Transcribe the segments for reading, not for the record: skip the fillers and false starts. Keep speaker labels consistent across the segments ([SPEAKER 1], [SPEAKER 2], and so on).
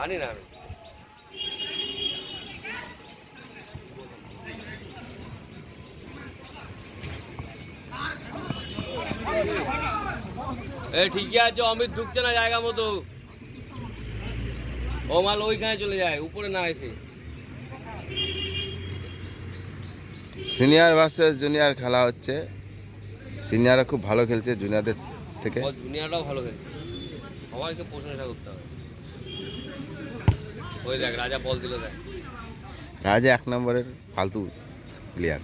[SPEAKER 1] জানি না আমি। ঠিকই আছে, অমিত ঢুকছে না জায়গা মতো। ও মাল ওইখানে চলে যায়, উপরে না এসে।
[SPEAKER 2] সিনিয়র ভার্সেস জুনিয়র খেলা হচ্ছে। সিনিয়ররা খুব ভালো খেলছে জুনিয়রদের থেকে।
[SPEAKER 1] জুনিয়ররাও ভালো খেলছে, সবাইকে প্রশংসা করতে হবে। ওই দেখ রাজা বল দিল, দেখ
[SPEAKER 2] রাজা 1 নম্বরের ফালতু প্লেয়ার।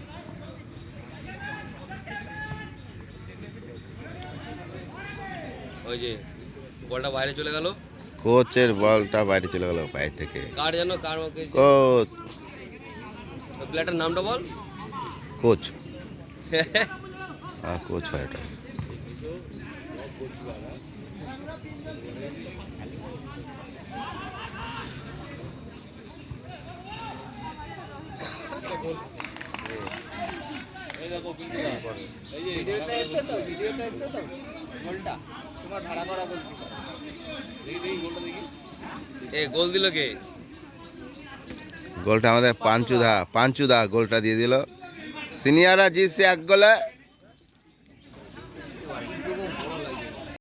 [SPEAKER 1] ওই যে বলটা বাইরে চলে গেল,
[SPEAKER 2] কোচের বলটা বাইরে চলে গেল পায়ে থেকে।
[SPEAKER 1] কার যেন কার ওকে
[SPEAKER 2] কোচ
[SPEAKER 1] প্লেয়ারটার নামটা বল।
[SPEAKER 2] কোচ কোচ হয় এটা।
[SPEAKER 3] ভিডিওতে এসছে তো গোলটা তোমার ভাড়া করা গোল ছিল।
[SPEAKER 1] গোল দিল কে?
[SPEAKER 2] গোলটা আমাদের পাঞ্চুদা গোলটা দিয়ে দিল। সিনিয়ররা জিতছে 1 গোলে।